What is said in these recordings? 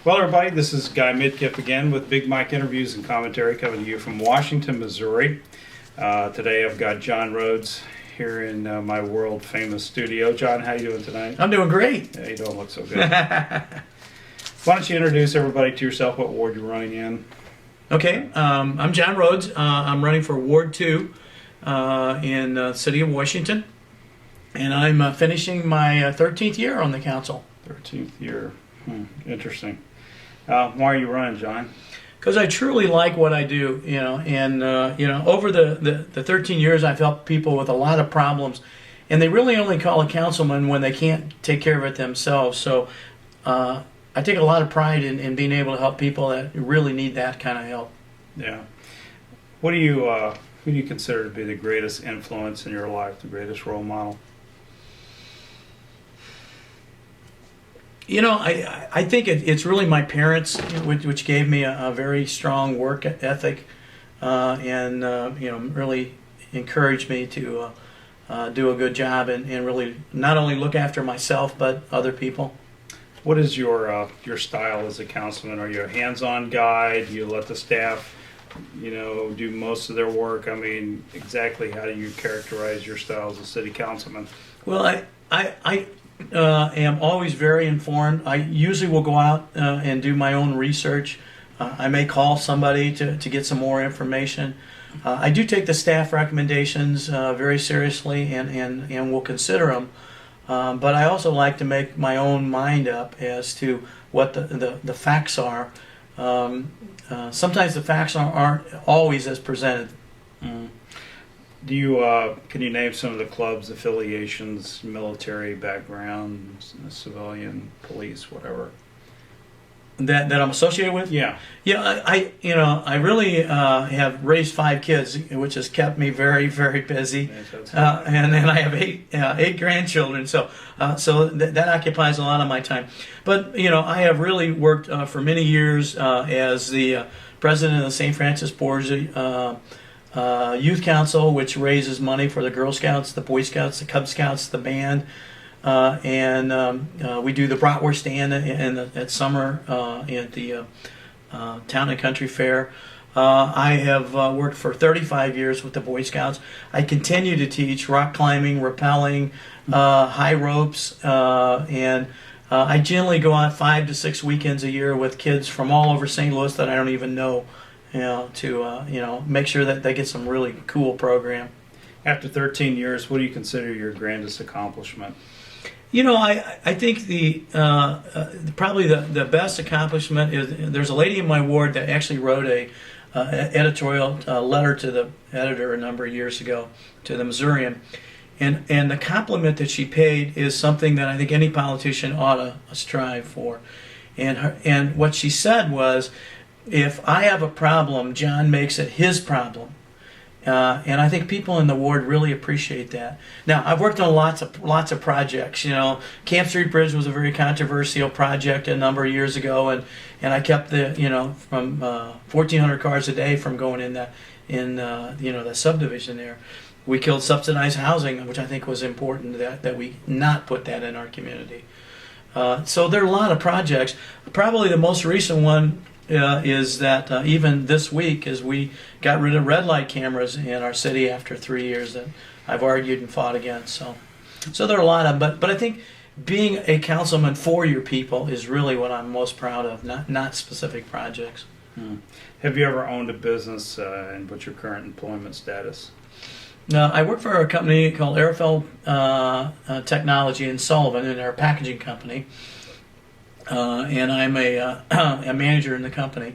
Well, everybody, this is Guy Midkiff again with Big Mike Interviews and Commentary coming to you from Washington, Missouri. Today I've got John Rhodes here in my world-famous studio. John, how you doing tonight? I'm doing great. Yeah, you don't look so good. Why don't you introduce everybody to yourself, what ward you're running in? Okay, I'm John Rhodes. I'm running for Ward 2 in the city of Washington, and I'm finishing my 13th year on the council. 13th year. Interesting. Why are you running, John? Because I truly like what I do, and over the 13 years I've helped people with a lot of problems, and they really only call a councilman when they can't take care of it themselves. So I take a lot of pride in being able to help people that really need that kind of help. Yeah. What do you who do you consider to be the greatest influence in your life, the greatest role model? I think it's really my parents, which gave me a very strong work ethic, and really encouraged me to do a good job and really not only look after myself but other people. What is your style as a councilman? Are you a hands-on guy? Do you let the staff, do most of their work? I mean, exactly how do you characterize your style as a city councilman? Well, I am always very informed. I usually will go out and do my own research. I may call somebody to get some more information. I do take the staff recommendations very seriously and will consider them. But I also like to make my own mind up as to what the facts are. Sometimes the facts aren't always as presented. Do you can you name some of the clubs, affiliations, military background, civilian, police, whatever? That I'm associated with? Yeah. Yeah, I really have raised 5 kids, which has kept me very, very busy. And then I have eight grandchildren, so that occupies a lot of my time. But I have really worked for many years as the president of the St. Francis Borgia Youth Council, which raises money for the Girl Scouts, the Boy Scouts, the Cub Scouts, the band. We do the bratwurst stand at summer at the Town and Country Fair. I have worked for 35 years with the Boy Scouts. I continue to teach rock climbing, rappelling, high ropes, and I generally go out 5 to 6 weekends a year with kids from all over St. Louis that I don't even know, to make sure that they get some really cool program. After 13 years, what do you consider your grandest accomplishment? I think probably the best accomplishment is there's a lady in my ward that actually wrote a editorial letter to the editor a number of years ago, to the Missourian, and the compliment that she paid is something that I think any politician ought to strive for, and what she said was, if I have a problem, John makes it his problem. And I think people in the ward really appreciate that. Now, I've worked on lots of projects. Camp Street Bridge was a very controversial project a number of years ago, and I kept from 1,400 cars a day from going in the subdivision there. We killed subsidized housing, which I think was important that we not put that in our community. So there are a lot of projects. Probably the most recent one is that even this week, as we got rid of red light cameras in our city after 3 years that I've argued and fought against. So there are a lot of, but I think being a councilman for your people is really what I'm most proud of, not specific projects. Have you ever owned a business, and what's your current employment status? I work for a company called Airfeld Technology in Sullivan, and they're a packaging company. And I'm a manager in the company.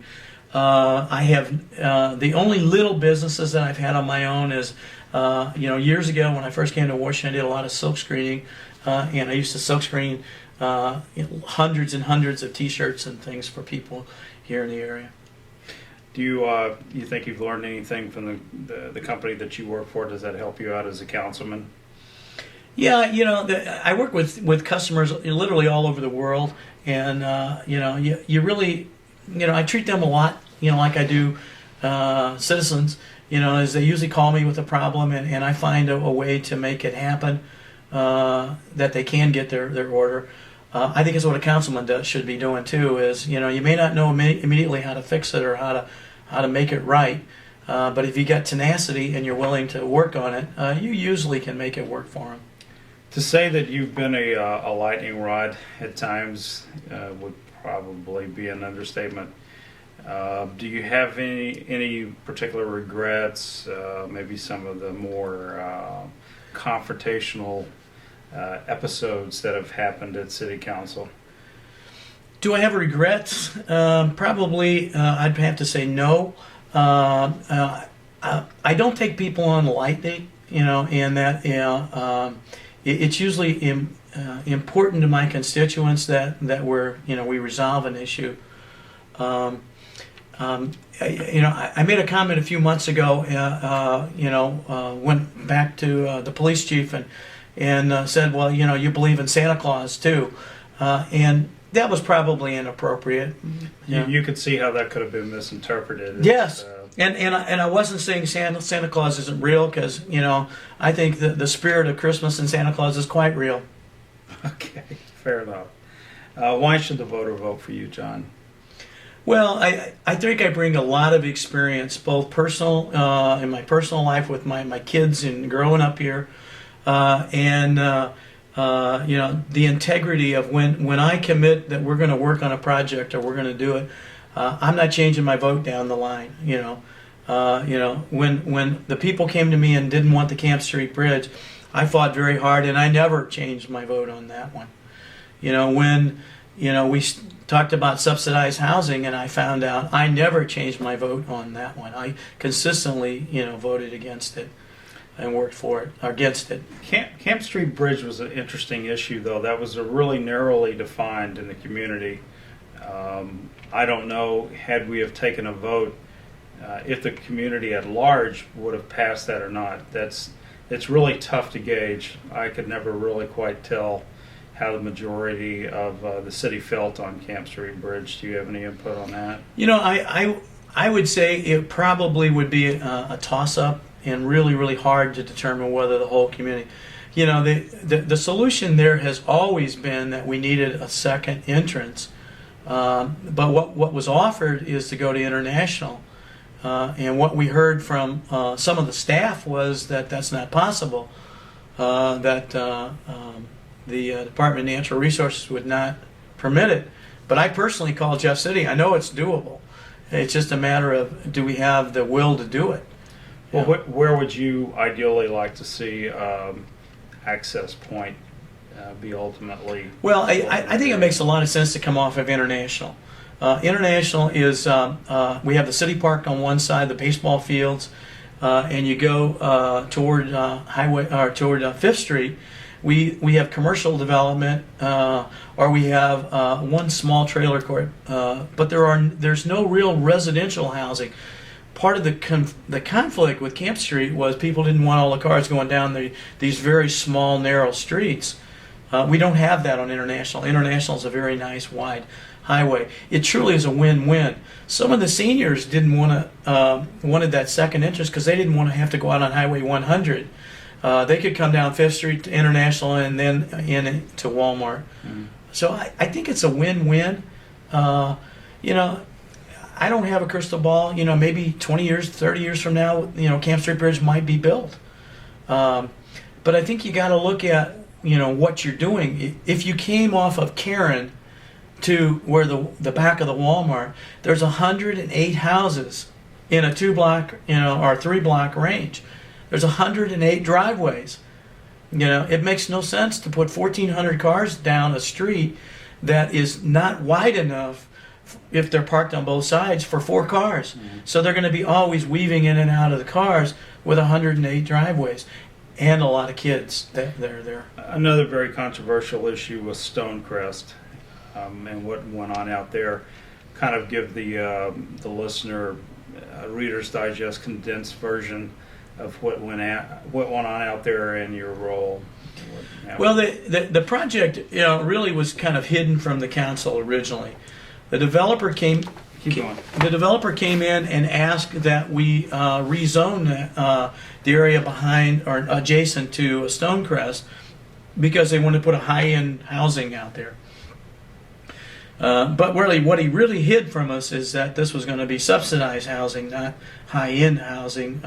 I have the only little businesses that I've had on my own is, years ago when I first came to Washington, I did a lot of silk screening, and I used to silk screen hundreds and hundreds of T-shirts and things for people here in the area. Do you think you've learned anything from the company that you work for? Does that help you out as a councilman? Yeah, I work with customers literally all over the world, and you really, I treat them a lot, like I do citizens. As they usually call me with a problem, and I find a way to make it happen, that they can get their order. I think it's what a councilman should be doing too. Is you may not know immediately how to fix it or how to make it right, but if you got tenacity and you're willing to work on it, you usually can make it work for them. To say that you've been a lightning rod at times would probably be an understatement. Do you have any particular regrets? Maybe some of the more confrontational episodes that have happened at City Council? Do I have regrets? Probably, I'd have to say no. I don't take people on lightly, and that it's usually important to my constituents that we resolve an issue. I made a comment a few months ago. Went back to the police chief and said, well, you believe in Santa Claus too, and that was probably inappropriate. You could see how that could have been misinterpreted. Yes, and I wasn't saying Santa Claus isn't real, because I think the spirit of Christmas and Santa Claus is quite real. Okay, fair enough. Why should the voter vote for you, John? Well, I think I bring a lot of experience, both personal in my personal life with my kids and growing up here, and the integrity of when I commit that we're going to work on a project or we're going to do it. I'm not changing my vote down the line. When the people came to me and didn't want the Camp Street Bridge, I fought very hard, and I never changed my vote on that one. When we talked about subsidized housing, and I found out, I never changed my vote on that one. I consistently, voted against it and worked for it, against it. Camp Street Bridge was an interesting issue, though. That was really narrowly defined in the community. I don't know, had we have taken a vote, if the community at large would have passed that or not. It's really tough to gauge. I could never really quite tell how the majority of the city felt on Camp Street Bridge. Do you have any input on that? I would say it probably would be a toss-up and really, really hard to determine whether the whole community. The solution there has always been that we needed a second entrance. But what was offered is to go to international. And what we heard from some of the staff was that that's not possible, that the Department of Natural Resources would not permit it. But I personally called Jeff City. I know it's doable. It's just a matter of, do we have the will to do it? Well, where would you ideally like to see access point be ultimately? Well, I think it makes a lot of sense to come off of International. International is, we have the city park on one side, the baseball fields, and you go toward highway or toward 5th Street. We have commercial development, or we have one small trailer court, but there's no real residential housing. Part of the conflict with Camp Street was people didn't want all the cars going down these very small, narrow streets. We don't have that on International. International is a very nice, wide highway. It truly is a win-win. Some of the seniors didn't wanted that second entrance because they didn't want to have to go out on Highway 100. They could come down 5th Street to International and then in to Walmart. Mm-hmm. So I think it's a win-win. I don't have a crystal ball. Maybe 20 years, 30 years from now, Camp Street Bridge might be built. But I think you got to look at, what you're doing. If you came off of Karen to where the back of the Walmart, there's 108 houses in a 2-block, or 3-block range. There's 108 driveways. It makes no sense to put 1,400 cars down a street that is not wide enough if they're parked on both sides for 4 cars. Mm-hmm. So they're going to be always weaving in and out of the cars with 108 driveways. And a lot of kids that are there. Another very controversial issue was Stonecrest, and what went on out there. Kind of give the listener Reader's Digest condensed version of what went on out there and your role. Well, the project really was kind of hidden from the council originally. The developer came in and asked that we rezone the area behind or adjacent to Stonecrest because they wanted to put a high-end housing out there. But really, what he really hid from us is that this was going to be subsidized housing, not high-end housing.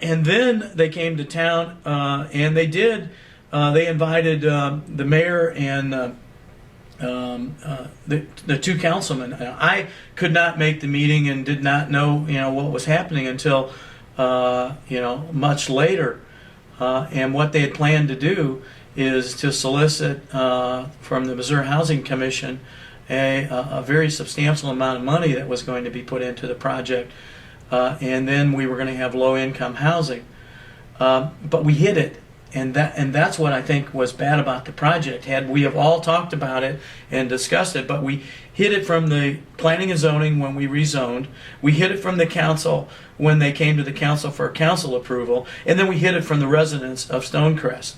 And then they came to town, and they did. They invited the mayor and the two councilmen. I could not make the meeting and did not know, what was happening until, much later. And what they had planned to do is to solicit from the Missouri Housing Commission a very substantial amount of money that was going to be put into the project, and then we were going to have low-income housing. But we hid it, and that's what I think was bad about the project. Had we have all talked about it and discussed it, but we hid it from the planning and zoning when we rezoned. We hid it from the council when they came to the council for council approval, and then we hid it from the residents of Stonecrest.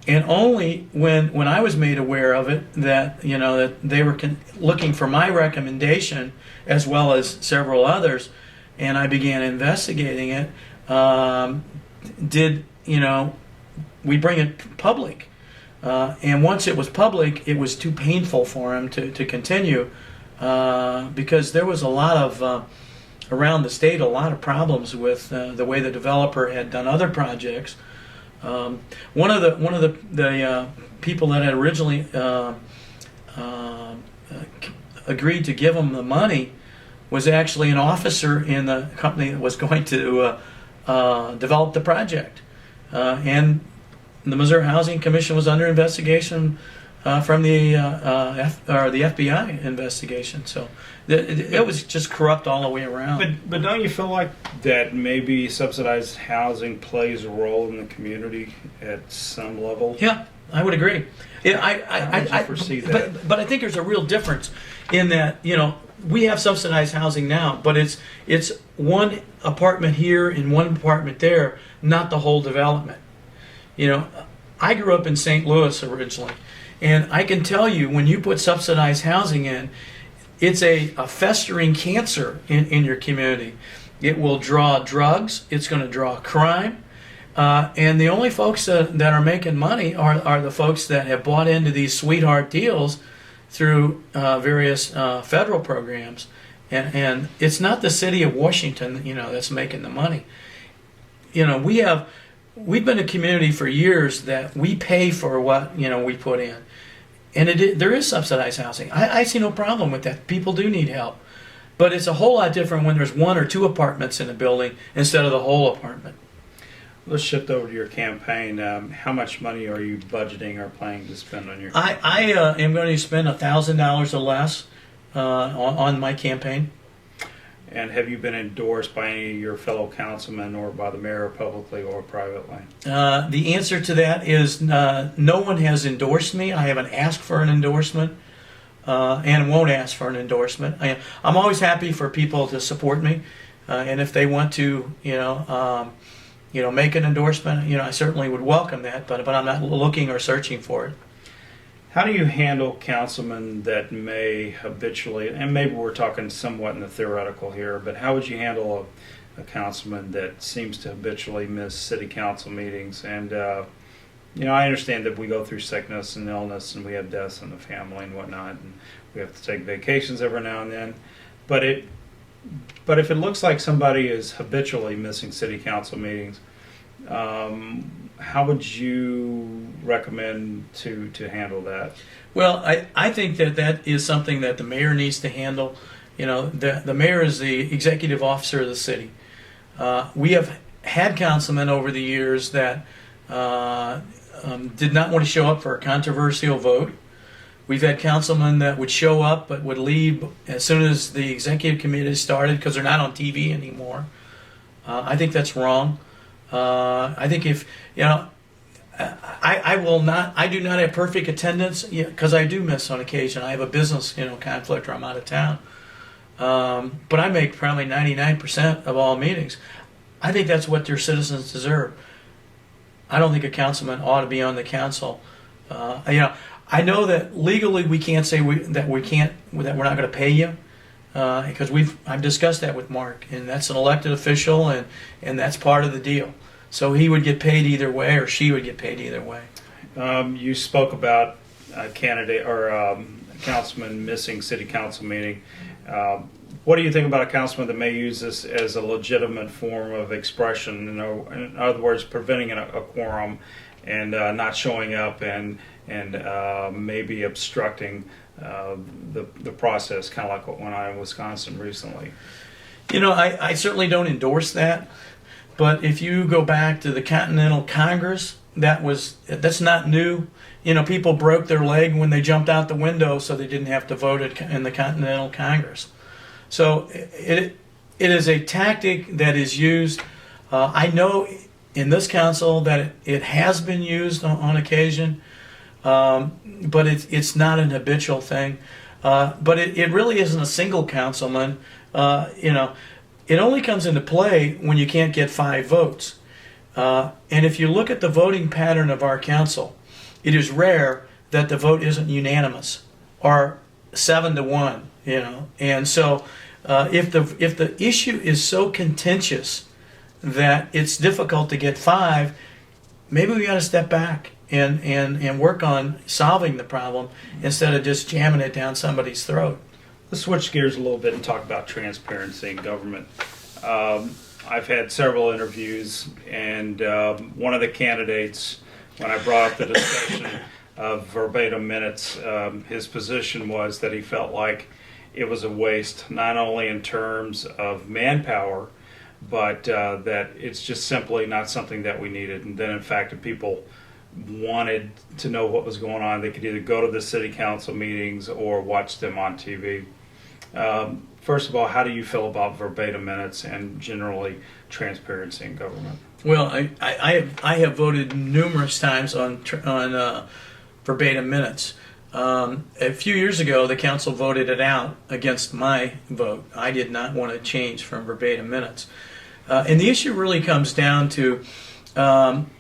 And only when I was made aware of it that that they were looking for my recommendation as well as several others, and I began investigating it. Did we bring it public? And once it was public, it was too painful for him to continue because there was a lot of around the state a lot of problems with the way the developer had done other projects. One of the people that had originally agreed to give him the money was actually an officer in the company that was going to develop the project, and the Missouri Housing Commission was under investigation from the FBI investigation. So it was just corrupt all the way around. But don't you feel like that maybe subsidized housing plays a role in the community at some level? Yeah, I would agree. Yeah, I foresee that. But I think there's a real difference in that we have subsidized housing now, but it's one apartment here and one apartment there, not the whole development. I grew up in St. Louis originally, and I can tell you when you put subsidized housing in, it's a festering cancer in your community. It will draw drugs. It's going to draw crime. And the only folks that are making money are the folks that have bought into these sweetheart deals through various federal programs. And it's not the city of Washington, that's making the money. We've been a community for years that we pay for what we put in, and there is subsidized housing. I see no problem with that. People do need help, but it's a whole lot different when there's one or two apartments in a building instead of the whole apartment. Let's shift over to your campaign. How much money are you budgeting or planning to spend on your campaign? I am going to spend $1,000 or less on my campaign. And have you been endorsed by any of your fellow councilmen or by the mayor publicly or privately? The answer to that is no one has endorsed me. I haven't asked for an endorsement and won't ask for an endorsement. I'm always happy for people to support me, and if they want to, make an endorsement, I certainly would welcome that. But I'm not looking or searching for it. How do you handle councilmen that may habitually, and maybe we're talking somewhat in the theoretical here, but how would you handle a councilman that seems to habitually miss city council meetings? And, I understand that we go through sickness and illness and we have deaths in the family and whatnot, and we have to take vacations every now and then. But if it looks like somebody is habitually missing city council meetings, how would you recommend to handle that? Well, I think that is something that the mayor needs to handle. The mayor is the executive officer of the city. We have had councilmen over the years that did not want to show up for a controversial vote. We've had councilmen that would show up but would leave as soon as the executive committee started because they're not on TV anymore. I think that's wrong. I think if I do not have perfect attendance because I do miss on occasion. I have a business conflict or I'm out of town, but I make probably 99% of all meetings. I think that's what their citizens deserve. I don't think a councilman ought to be on the council. I know that legally we can't say that we're not going to pay you. Because I've discussed that with Mark, and that's an elected official, and that's part of the deal. So he would get paid either way, or she would get paid either way. You spoke about candidate or councilman missing city council meeting. What do you think about a councilman that may use this as a legitimate form of expression? In other words, preventing a quorum and not showing up and maybe obstructing the process, kind of like what went on in Wisconsin recently. I certainly don't endorse that. But if you go back to the Continental Congress, that's not new. People broke their leg when they jumped out the window, so they didn't have to vote in the Continental Congress. So it is a tactic that is used. I know in this council that it has been used on occasion, but it's not an habitual thing. But it really isn't a single councilman. It only comes into play when you can't get 5 votes. And if you look at the voting pattern of our council, it is rare that the vote isn't unanimous or 7-1. And so if the issue is so contentious that it's difficult to get 5, maybe we got to step back and work on solving the problem instead of just jamming it down somebody's throat. Let's switch gears a little bit and talk about transparency in government. I've had several interviews, and one of the candidates, when I brought up the discussion of verbatim minutes, his position was that he felt like it was a waste, not only in terms of manpower, but that it's just simply not something that we needed. And then, in fact, if people wanted to know what was going on, they could either go to the city council meetings or watch them on TV. First of all, how do you feel about verbatim minutes and generally transparency in government? Well, I have voted numerous times on verbatim minutes. A few years ago, the council voted it out against my vote. I did not want to change from verbatim minutes. And the issue really comes down to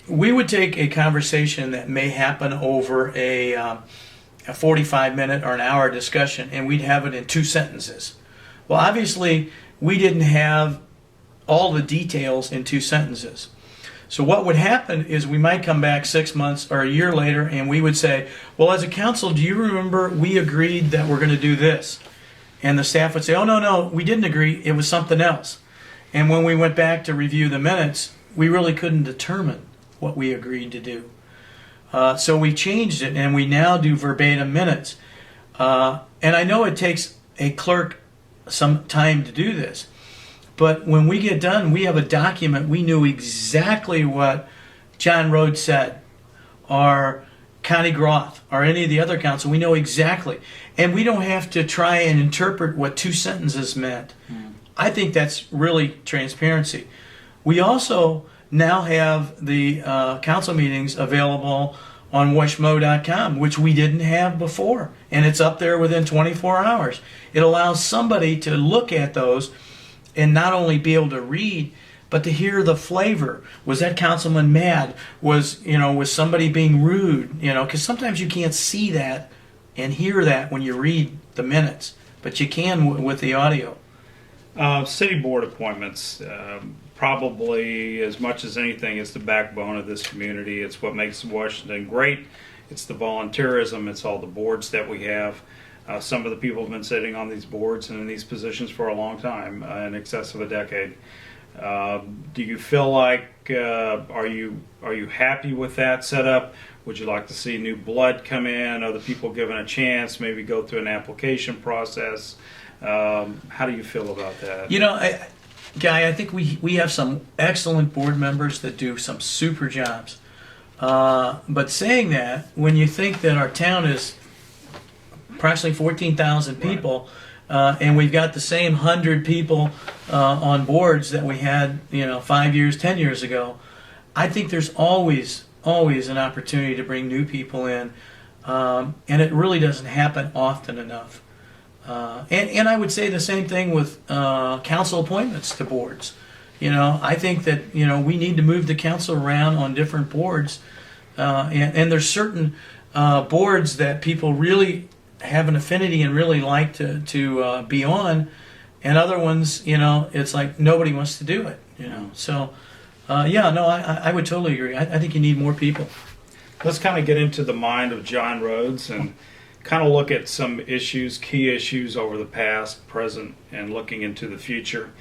we would take a conversation that may happen over a 45-minute or an hour discussion, and we'd have it in 2 sentences. Well, obviously, we didn't have all the details in 2 sentences. So what would happen is we might come back 6 months or a year later, and we would say, well, as a council, do you remember we agreed that we're going to do this? And the staff would say, oh, no, we didn't agree. It was something else. And when we went back to review the minutes, we really couldn't determine what we agreed to do. So we changed it, and we now do verbatim minutes. And I know it takes a clerk some time to do this, but when we get done, we have a document. We knew exactly what John Rhodes said, or Connie Groth, or any of the other council. We know exactly. And we don't have to try and interpret what 2 sentences meant. I think that's really transparency. We also now have the council meetings available on washmo.com, which we didn't have before. And it's up there within 24 hours. It allows somebody to look at those and not only be able to read, but to hear the flavor. Was that councilman mad? Was somebody being rude? Because sometimes you can't see that and hear that when you read the minutes, but you can with the audio. City board appointments, probably as much as anything, is the backbone of this community. It's what makes Washington great. It's the volunteerism. It's all the boards that we have. Some of the people have been sitting on these boards and in these positions for a long time, in excess of a decade. Do you feel like, are you happy with that setup? Would you like to see new blood come in, other people given a chance, maybe go through an application process? How do you feel about that? Guy, I think we have some excellent board members that do some super jobs. But saying that, when you think that our town is approximately 14,000 people, and we've got the same 100 people on boards that we had 5 years, 10 years ago, I think there's always an opportunity to bring new people in, and it really doesn't happen often enough. And I would say the same thing with council appointments to boards. I think that we need to move the council around on different boards, and there's certain boards that people really have an affinity and really like to be on, and other ones, it's like nobody wants to do it. So I would totally agree. I think you need more people. Let's kind of get into the mind of John Rhodes and kind of look at some issues, key issues over the past, present, and looking into the future.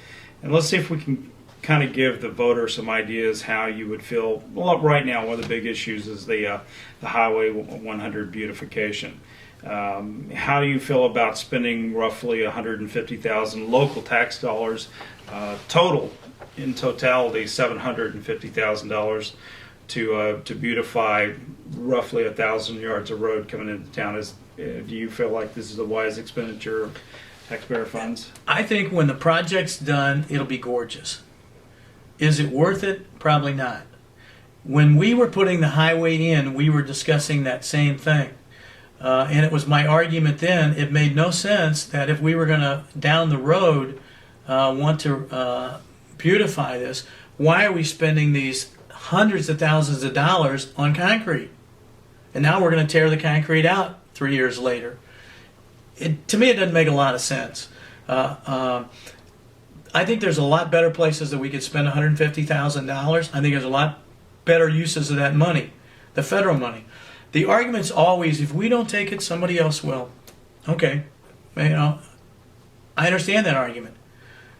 And let's see if we can kind of give the voter some ideas how you would feel. Well, right now, one of the big issues is the Highway 100 beautification. How do you feel about spending roughly 150,000 local tax dollars, in totality $750,000 to beautify roughly 1,000 yards of road coming into town? Do you feel like this is a wise expenditure of taxpayer funds? I think when the project's done, it'll be gorgeous. Is it worth it? Probably not. When we were putting the highway in, we were discussing that same thing. And it was my argument then, it made no sense that if we were going to, down the road, want to beautify this, why are we spending these hundreds of thousands of dollars on concrete? And now we're going to tear the concrete out 3 years later. To me, it doesn't make a lot of sense. I think there's a lot better places that we could spend $150,000. I think there's a lot better uses of that money, the federal money. The argument's always, if we don't take it, somebody else will. Okay, I understand that argument,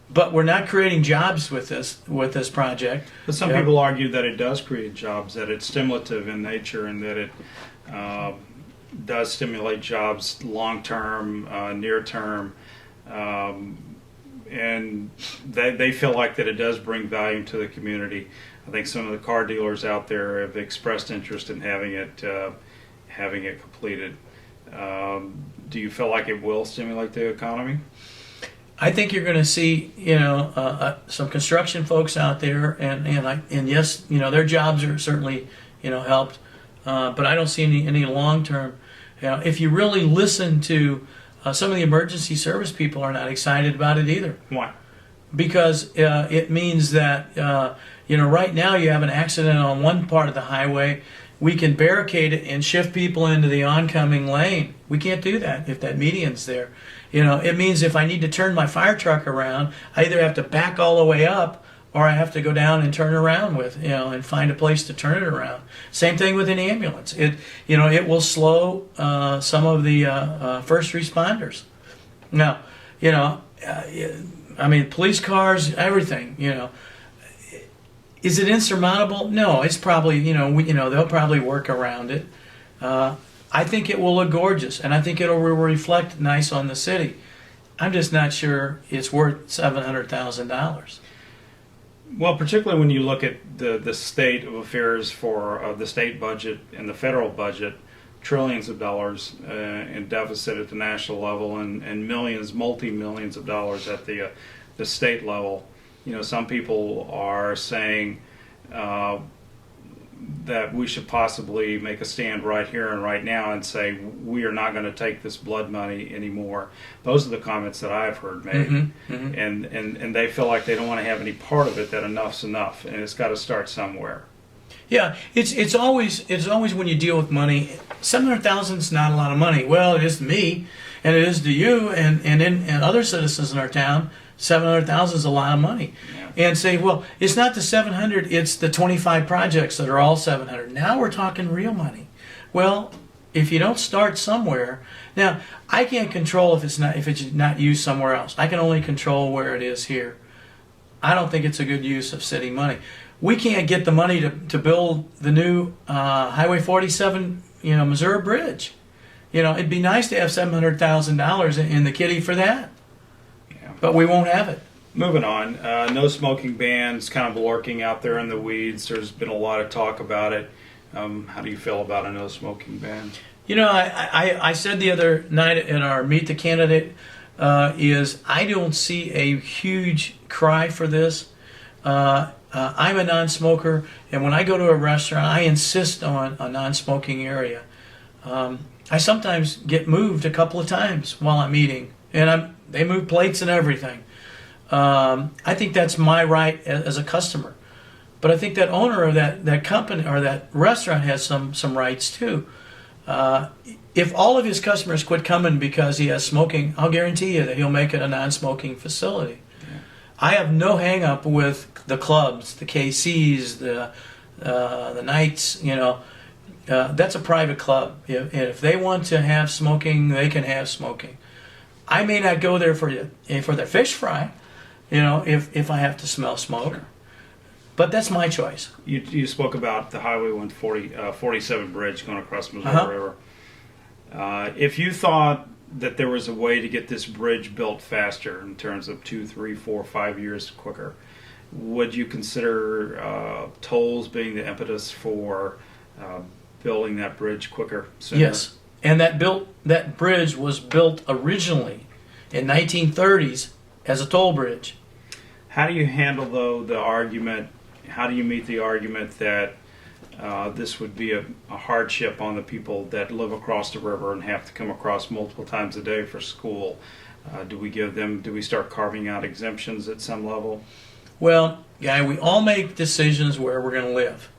but we're not creating jobs with this project. But some people argue that it does create jobs, that it's stimulative in nature, and that it does stimulate jobs long term, near term. And they feel like that it does bring value to the community. I think some of the car dealers out there have expressed interest in having it completed. Do you feel like it will stimulate the economy? I think you're going to see, some construction folks out there, and yes, their jobs are certainly, helped, but I don't see any long term. If you really listen to some of the emergency service people are not excited about it either. Why? Because it means that, right now you have an accident on one part of the highway. We can barricade it and shift people into the oncoming lane. We can't do that if that median's there. It means if I need to turn my fire truck around, I either have to back all the way up or I have to go down and turn around and find a place to turn it around. Same thing with an ambulance. It will slow some of the first responders. Now, police cars, everything. Is it insurmountable? No, it's probably they'll probably work around it. I think it will look gorgeous, and I think it'll reflect nice on the city. I'm just not sure it's worth $700,000. Well, particularly when you look at the state of affairs for the state budget and the federal budget, trillions of dollars in deficit at the national level, and millions, multi-millions of dollars at the state level. Some people are saying that we should possibly make a stand right here and right now and say we are not going to take this blood money anymore. Those are the comments that I've heard made. Mm-hmm. And they feel like they don't want to have any part of it, that enough's enough, and it's got to start somewhere. Yeah, it's always when you deal with money, $700,000 is not a lot of money. Well, it is to me, and it is to you, and other citizens in our town. $700,000 is a lot of money. Yeah. And say, well, it's not the 700, it's the 25 projects that are all 700. Now we're talking real money. Well, if you don't start somewhere, now I can't control if it's not used somewhere else. I can only control where it is here. I don't think it's a good use of city money. We can't get the money to build the new Highway 47, Missouri Bridge. It'd be nice to have $700,000 in the kitty for that. But we won't have it. Moving on, no smoking bans kind of lurking out there in the weeds. There's been a lot of talk about it. How do you feel about a no smoking ban? I said the other night in our Meet the Candidate is I don't see a huge cry for this. I'm a non-smoker, and when I go to a restaurant, I insist on a non-smoking area. I sometimes get moved a couple of times while I'm eating, and they move plates and everything. I think that's my right as a customer. But I think that owner of that company or that restaurant has some rights too. If all of his customers quit coming because he has smoking, I'll guarantee you that he'll make it a non-smoking facility. Yeah. I have no hang-up with the clubs, the KCs, the Knights. That's a private club. If they want to have smoking, they can have smoking. I may not go there for the fish fry, if I have to smell smoke. Sure. But that's my choice. You spoke about the Highway 147 bridge going across Missouri Uh-huh. River. If you thought that there was a way to get this bridge built faster in terms of 2, 3, 4, 5 years quicker, would you consider tolls being the impetus for building that bridge quicker, sooner? Yes, and that bridge was built originally in 1930s as a toll bridge. How do you handle, though, the argument? How do you meet the argument that this would be a hardship on the people that live across the river and have to come across multiple times a day for school? Do we start carving out exemptions at some level? Well, we all make decisions where we're going to live.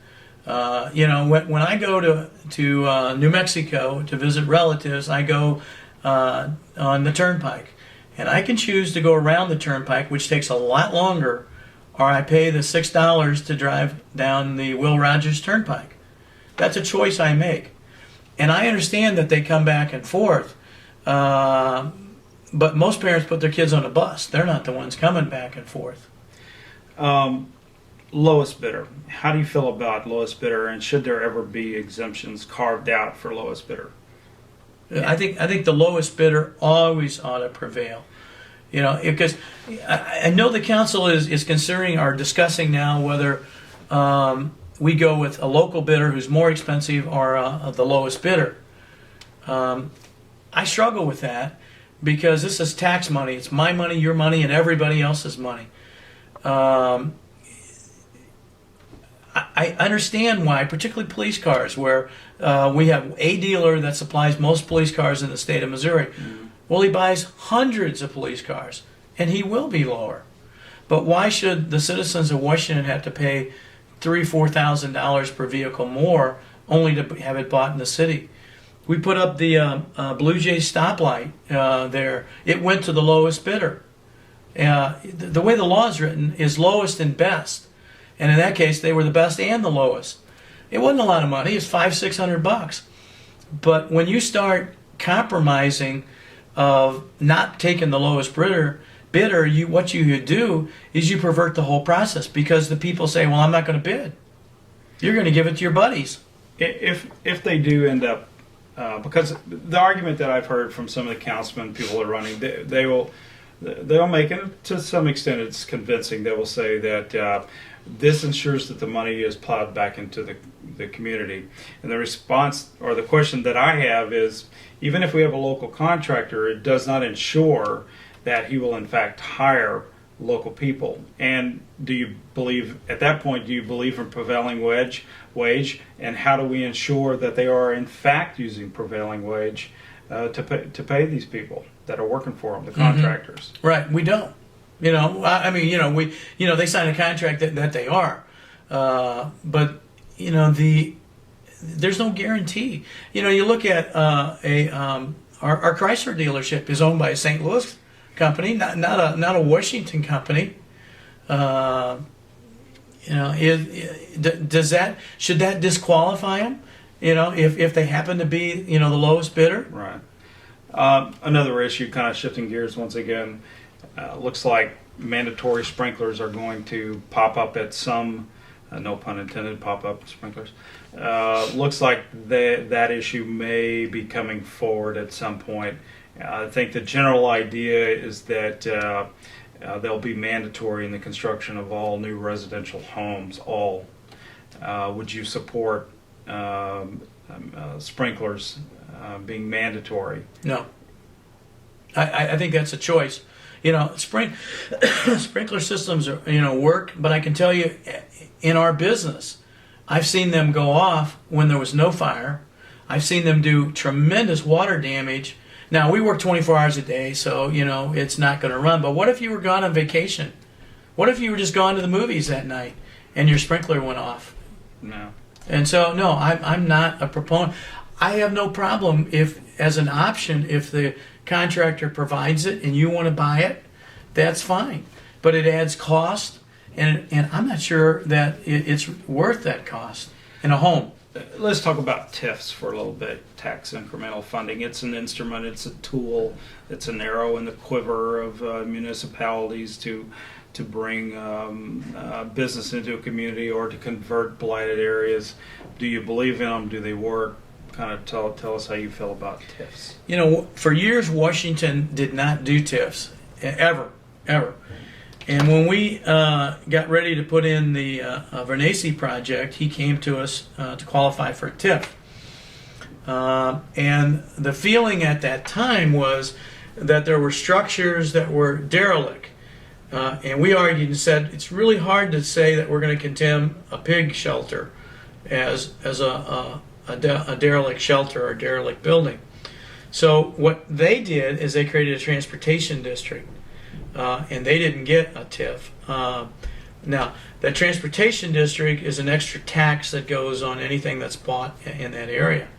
When I go to New Mexico to visit relatives, I go on the turnpike. And I can choose to go around the turnpike, which takes a lot longer, or I pay the $6 to drive down the Will Rogers Turnpike. That's a choice I make. And I understand that they come back and forth, but most parents put their kids on a bus. They're not the ones coming back and forth. Lowest bidder. How do you feel about lowest bidder, and should there ever be exemptions carved out for lowest bidder? I think the lowest bidder always ought to prevail. Because I know the council is considering or discussing now whether we go with a local bidder who's more expensive or the lowest bidder. I struggle with that because this is tax money. It's my money, your money, and everybody else's money. I understand why, particularly police cars, where we have a dealer that supplies most police cars in the state of Missouri. Mm-hmm. Well, he buys hundreds of police cars, and he will be lower. But why should the citizens of Washington have to pay $3,000-4,000 per vehicle more only to have it bought in the city? We put up the Blue Jay stoplight there. It went to the lowest bidder. The way the law is written is lowest and best. And in that case, they were the best and the lowest. It wasn't a lot of money. It's $500-600. But when you start compromising of not taking the lowest bidder, what you do is you pervert the whole process, because the people say, "Well, I'm not going to bid. You're going to give it to your buddies." If they do end up, because the argument that I've heard from some of the councilmen, people are running, they'll make it to some extent. It's convincing. They will say that. This ensures that the money is plowed back into the community. And the response, or the question that I have is, even if we have a local contractor, it does not ensure that he will in fact hire local people. And do you believe, at that point, in prevailing wage? And how do we ensure that they are in fact using prevailing wage to pay these people that are working for them, the contractors? Mm-hmm. Right, we don't. They sign a contract that they are, but there's no guarantee. You look at our Chrysler dealership is owned by a St. Louis company, not a Washington company. Should that disqualify them? If they happen to be the lowest bidder? Right. Another issue, kind of shifting gears once again. Looks like mandatory sprinklers are going to pop up at some, no pun intended, pop-up sprinklers. Looks like that issue may be coming forward at some point. I think the general idea is that they'll be mandatory in the construction of all new residential homes. Would you support sprinklers being mandatory? No. I think that's a choice. Sprinkler systems work, but I can tell you, in our business, I've seen them go off when there was no fire. I've seen them do tremendous water damage. Now, we work 24 hours a day, so it's not going to run. But what if you were gone on vacation? What if you were just gone to the movies that night and your sprinkler went off? No. And so, no, I'm not a proponent. I have no problem if the contractor provides it and you want to buy it, that's fine. But it adds cost, and I'm not sure that it's worth that cost. in a home. Let's talk about TIFs for a little bit. Tax incremental funding. It's an instrument. It's a tool. It's an arrow in the quiver of municipalities to bring business into a community or to convert blighted areas. Do you believe in them? Do they work? Kind of tell us how you feel about TIFs. You know, for years Washington did not do TIFs ever. And when we got ready to put in the Vernacey project, he came to us to qualify for a TIF. And the feeling at that time was that there were structures that were derelict. And we argued and said it's really hard to say that we're going to condemn a pig shelter as a derelict shelter or derelict building. So what they did is they created a transportation district. And they didn't get a TIF. Now, that transportation district is an extra tax that goes on anything that's bought in that area.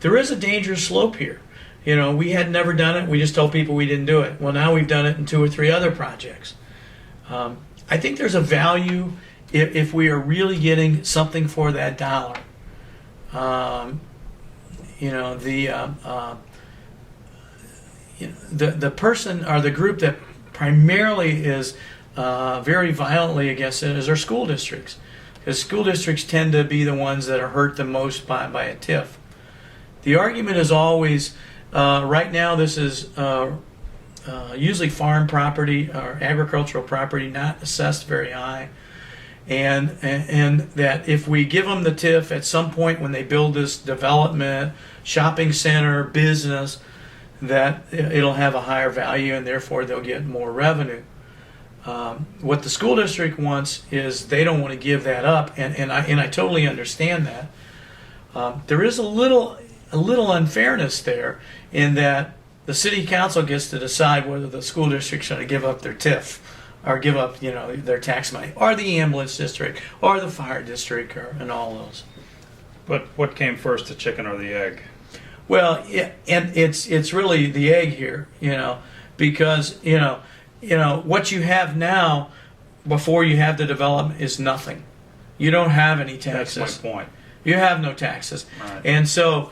There is a dangerous slope here. You know, we had never done it. We just told people we didn't do it. Well, now we've done it in 2 or 3 other projects. I think there's a value if we are really getting something for that dollar. The person or the group that primarily is very violently against it is our school districts, because school districts tend to be the ones that are hurt the most by a TIF. The argument is always, right now this is usually farm property or agricultural property, not assessed very high, and that if we give them the TIF at some point when they build this development, shopping center, business, that it'll have a higher value and therefore they'll get more revenue. What the school district wants is they don't want to give that up, and I totally understand that. There is a little unfairness there in that the city council gets to decide whether the school district's going to give up their TIF or give up their tax money, or the ambulance district or the fire district and all those. But what came first, the chicken or the egg? Well, yeah, and it's really the egg here, because what you have now before you have the development is nothing. You don't have any taxes. That's my point. You have no taxes, right. And so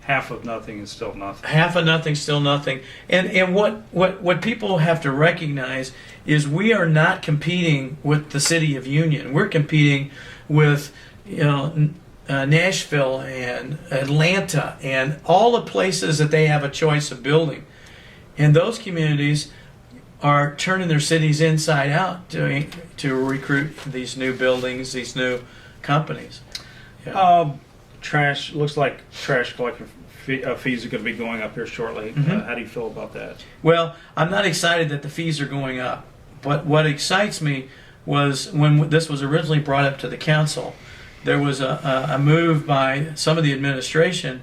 half of nothing is still nothing. Half of nothing, still nothing. And what people have to recognize is we are not competing with the city of Union. We're competing with Nashville and Atlanta and all the places that they have a choice of building. And those communities are turning their cities inside out to recruit these new buildings, these new companies. Yeah. Trash, looks like trash collection fees are going to be going up here shortly. Mm-hmm. How do you feel about that? Well, I'm not excited that the fees are going up. But what excites me was when this was originally brought up to the council, there was a move by some of the administration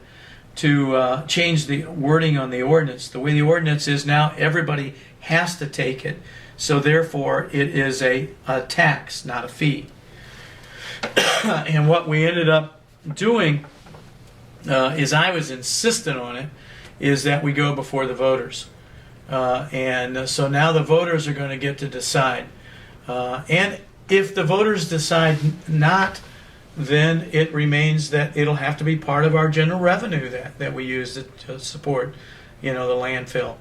to change the wording on the ordinance. The way the ordinance is now, everybody has to take it. So therefore, it is a tax, not a fee. And what we ended up doing is I was insistent on it, is that we go before the voters. And so now the voters are going to get to decide. And if the voters decide not, then it remains that it'll have to be part of our general revenue that we use to support, the landfill.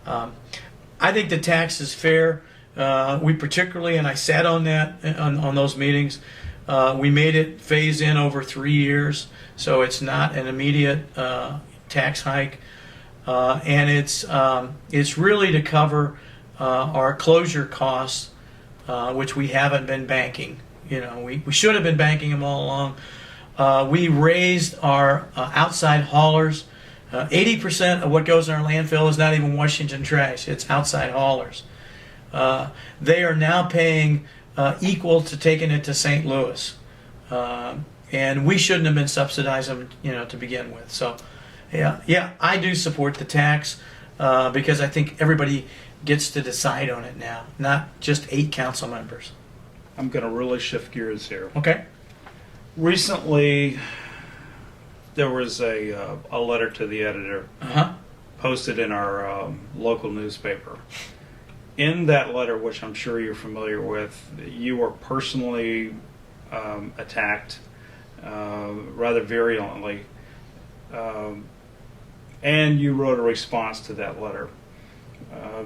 I think the tax is fair. We particularly, and I sat on that on those meetings. We made it phase in over 3 years, so it's not an immediate tax hike, and it's really to cover our closure costs, which we haven't been banking. We should have been banking them all along. We raised our outside haulers. 80% of what goes in our landfill is not even Washington trash. It's outside haulers. They are now paying equal to taking it to St. Louis. And we shouldn't have been subsidizing them, to begin with. So, yeah, I do support the tax because I think everybody gets to decide on it now, not just 8 council members. I'm going to really shift gears here. Okay. Recently, there was a letter to the editor posted in our local newspaper. In that letter, which I'm sure you're familiar with, you were personally attacked rather virulently. And you wrote a response to that letter.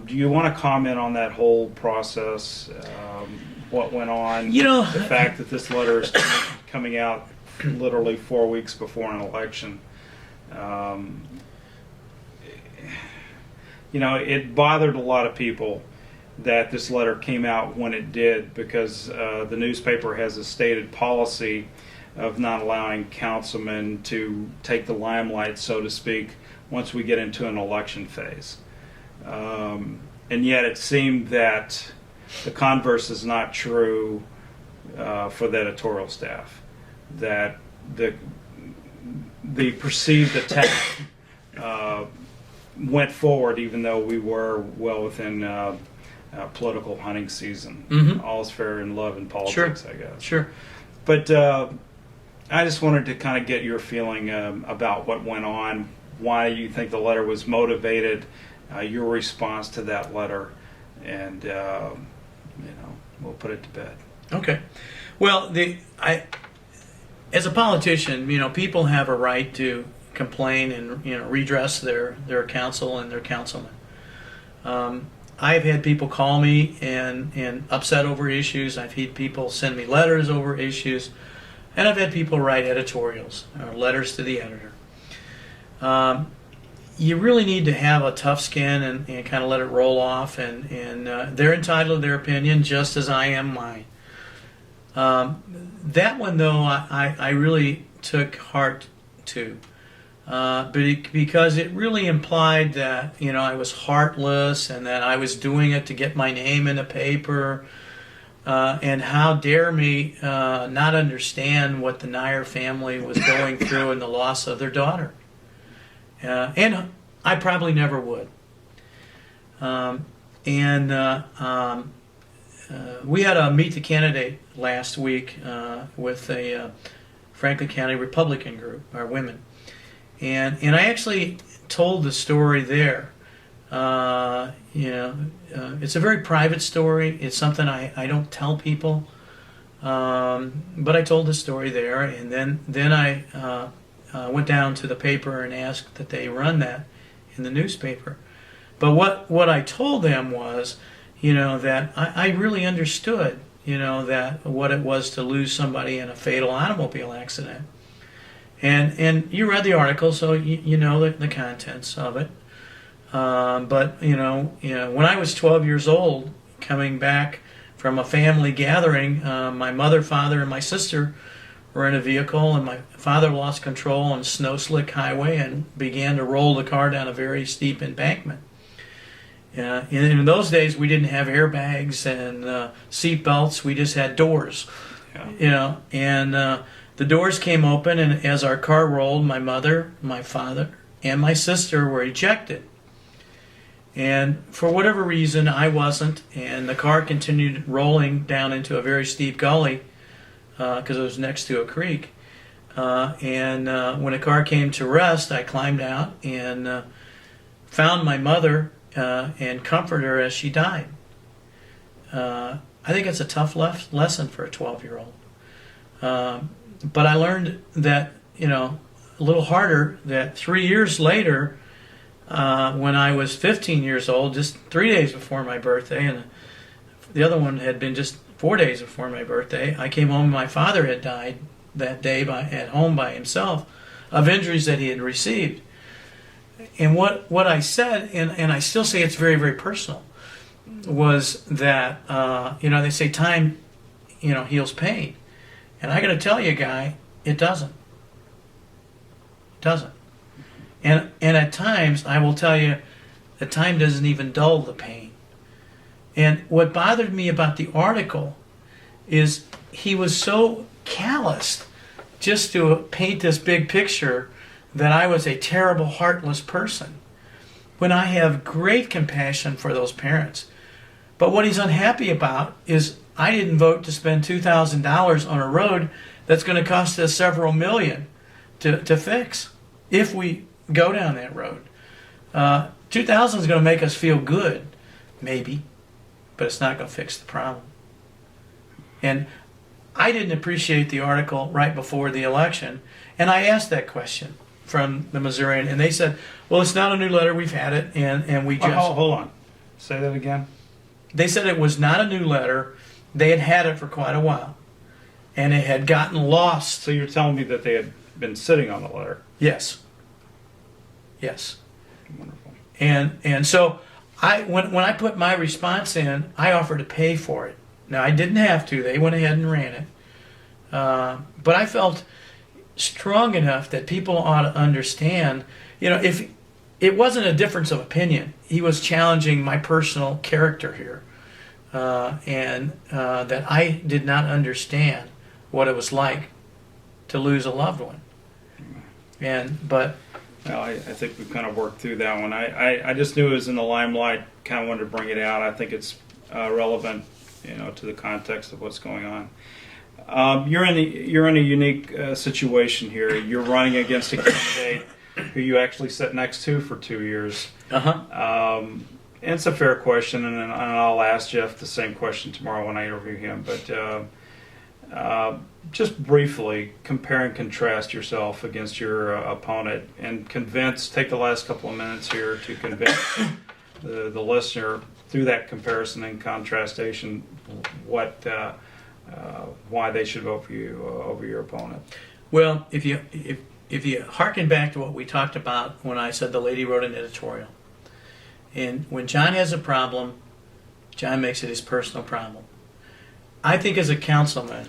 Do you want to comment on that whole process? What went on? You know, the fact that this letter is coming out literally 4 weeks before an election. It bothered a lot of people that this letter came out when it did, because the newspaper has a stated policy of not allowing councilmen to take the limelight, so to speak, once we get into an election phase. And yet it seemed that the converse is not true for the editorial staff, that the perceived attack went forward even though we were well within political hunting season. Mm-hmm. All's fair in love and politics, Sure. I guess. Sure. But I just wanted to kind of get your feeling about what went on, why you think the letter was motivated, your response to that letter, and we'll put it to bed. Okay. Well, as a politician, people have a right to complain and redress their counsel and their councilmen. I've had people call me and upset over issues. I've had people send me letters over issues, and I've had people write editorials or letters to the editor. You really need to have a tough skin and kind of let it roll off, and they're entitled to their opinion just as I am mine. That one, though, I really took heart to, because it really implied that I was heartless and that I was doing it to get my name in the paper, and how dare me not understand what the Nair family was going through and the loss of their daughter. And I probably never would. We had a Meet the Candidate last week with a Franklin County Republican group, our women. And I actually told the story there. It's a very private story. It's something I don't tell people. But I told the story there, and then I went down to the paper and asked that they run that in the newspaper. But what I told them was, that I really understood, that what it was to lose somebody in a fatal automobile accident. And you read the article, so you know the contents of it. But when I was 12 years old, coming back from a family gathering, my mother, father, and my sister were in a vehicle, and my father lost control on a snow-slick highway and began to roll the car down a very steep embankment. In those days, we didn't have airbags and seat belts. We just had doors. Yeah. And the doors came open, and as our car rolled, my mother, my father, and my sister were ejected. And for whatever reason, I wasn't, and the car continued rolling down into a very steep gully because it was next to a creek. When the car came to rest, I climbed out and found my mother and comforted her as she died. I think it's a tough lesson for a 12-year-old. But I learned that, a little harder, that 3 years later, when I was 15 years old, just 3 days before my birthday, and the other one had been just 4 days before my birthday, I came home and my father had died that day at home by himself of injuries that he had received. And what I said, and I still say it's very, very personal, was that, they say time, heals pain. And I got to tell you, Guy, it doesn't. It doesn't. And at times, I will tell you, that time doesn't even dull the pain. And what bothered me about the article is he was so calloused just to paint this big picture that I was a terrible, heartless person, when I have great compassion for those parents. But what he's unhappy about is I didn't vote to spend $2,000 on a road that's going to cost us several million to fix if we go down that road. 2,000 is going to make us feel good, maybe, but it's not going to fix the problem. And I didn't appreciate the article right before the election, and I asked that question from the Missourian, and they said, well, it's not a new letter, we've had it, and we just... Hold on. Say that again. They said it was not a new letter. They had it for quite a while, and it had gotten lost. So you're telling me that they had been sitting on the letter? Yes. Yes. Wonderful. And so when I put my response in, I offered to pay for it. Now, I didn't have to. They went ahead and ran it. But I felt strong enough that people ought to understand, if it wasn't a difference of opinion, he was challenging my personal character here. And that I did not understand what it was like to lose a loved one. But Well, I think we've kind of worked through that one. I just knew it was in the limelight. Kind of wanted to bring it out. I think it's relevant, to the context of what's going on. You're in a unique situation here. You're running against a candidate who you actually sat next to for 2 years. And it's a fair question, and I'll ask Jeff the same question tomorrow when I interview him. But just briefly compare and contrast yourself against your opponent, and take the last couple of minutes here to convince the listener through that comparison and contrastation why they should vote for you over your opponent. Well, if you hearken back to what we talked about when I said the lady wrote an editorial, and when John has a problem, John makes it his personal problem. I think as a councilman,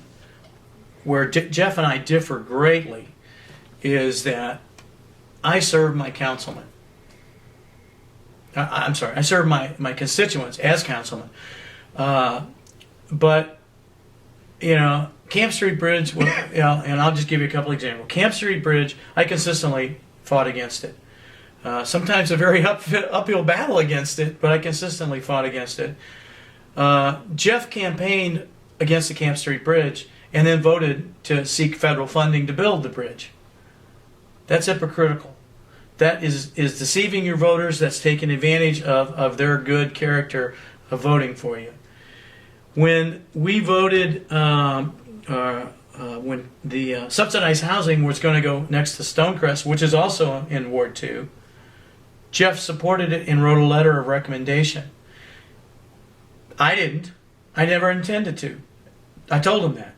where Jeff and I differ greatly, is that I serve my councilmen. I'm sorry, I serve my constituents as councilman. But, Camp Street Bridge, and I'll just give you a couple examples. Camp Street Bridge, I consistently fought against it. Sometimes a very uphill battle against it, but I consistently fought against it. Jeff campaigned against the Camp Street Bridge and then voted to seek federal funding to build the bridge. That's hypocritical. That is deceiving your voters. That's taking advantage of their good character of voting for you. When we voted, when the subsidized housing was going to go next to Stonecrest, which is also in Ward 2, Jeff supported it and wrote a letter of recommendation. I didn't. I never intended to. I told him that.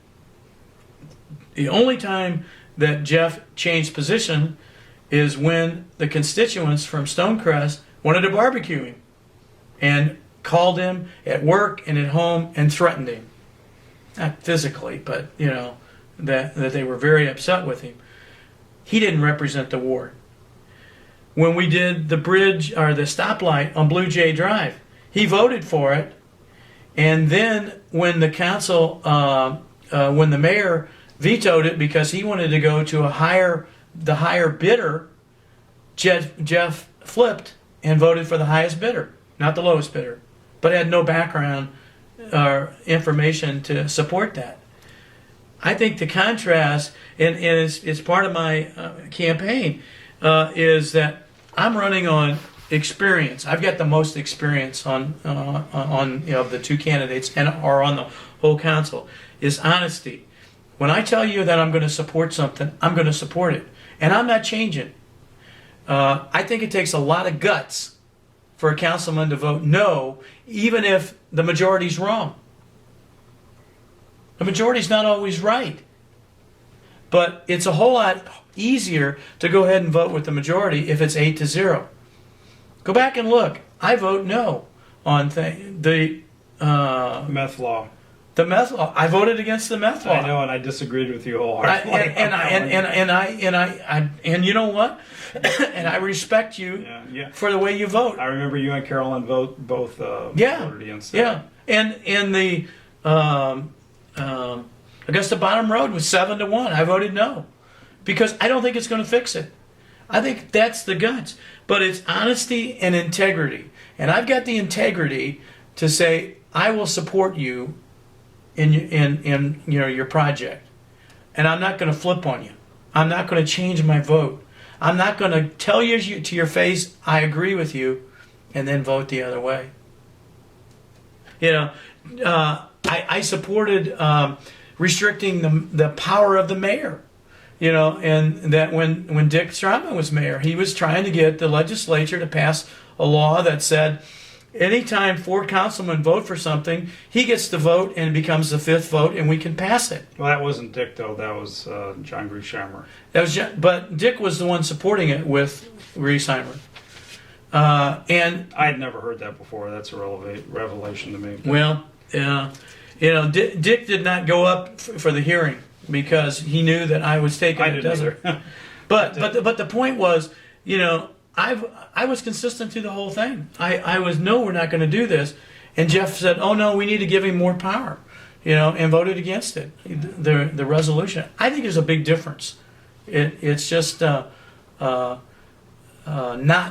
The only time that Jeff changed position is when the constituents from Stonecrest wanted to barbecue him and called him at work and at home and threatened him. Not physically, but, that they were very upset with him. He didn't represent the ward. When we did the bridge or the stoplight on Blue Jay Drive, he voted for it. And then when the council, when the mayor vetoed it because he wanted to go to the higher bidder, Jeff flipped and voted for the highest bidder, not the lowest bidder, but had no background or information to support that. I think the contrast, and it's part of my campaign, is that I'm running on experience. I've got the most experience on of the two candidates or on the whole council, is honesty. When I tell you that I'm going to support something, I'm going to support it. And I'm not changing. I think it takes a lot of guts for a councilman to vote no, even if the majority's wrong. The majority's not always right. But it's a whole lot easier to go ahead and vote with the majority if it's 8-0. Go back and look. I vote no on the Meth law. The meth law. I voted against the meth law. I know, and I disagreed with you wholeheartedly. And you know what? And I respect you for the way you vote. I remember you and Carolyn both voted against that. Yeah. And the Augusta Bottom Road was 7-1. I voted no because I don't think it's going to fix it. I think that's the guts. But it's honesty and integrity. And I've got the integrity to say I will support you in your project, and I'm not going to flip on you. I'm not going to change my vote. I'm not going to tell you to your face I agree with you, and then vote the other way. I supported restricting the power of the mayor. You know, and that when Dick Stratman was mayor, he was trying to get the legislature to pass a law that said anytime 4 councilmen vote for something, he gets the vote and it becomes the 5th vote, and we can pass it. Well, that wasn't Dick, though. That was John Grisheimer. But Dick was the one supporting it with Griesheimer. And I had never heard that before. That's a revelation to me. Well, you know, Dick did not go up for the hearing because he knew that I was taking I the didn't desert. either. But the point was, you know, I was consistent through the whole thing. I was, no, we're not going to do this. And Jeff said, oh no, we need to give him more power, you know, and voted against it, the resolution. I think there's a big difference. It's just not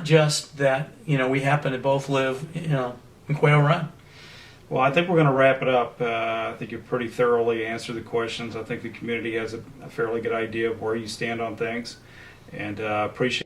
just that, you know, we happen to both live, you know, in Quail Run. Well, I think we're going to wrap it up. I think you pretty thoroughly answered the questions. I think the community has a fairly good idea of where you stand on things, and appreciate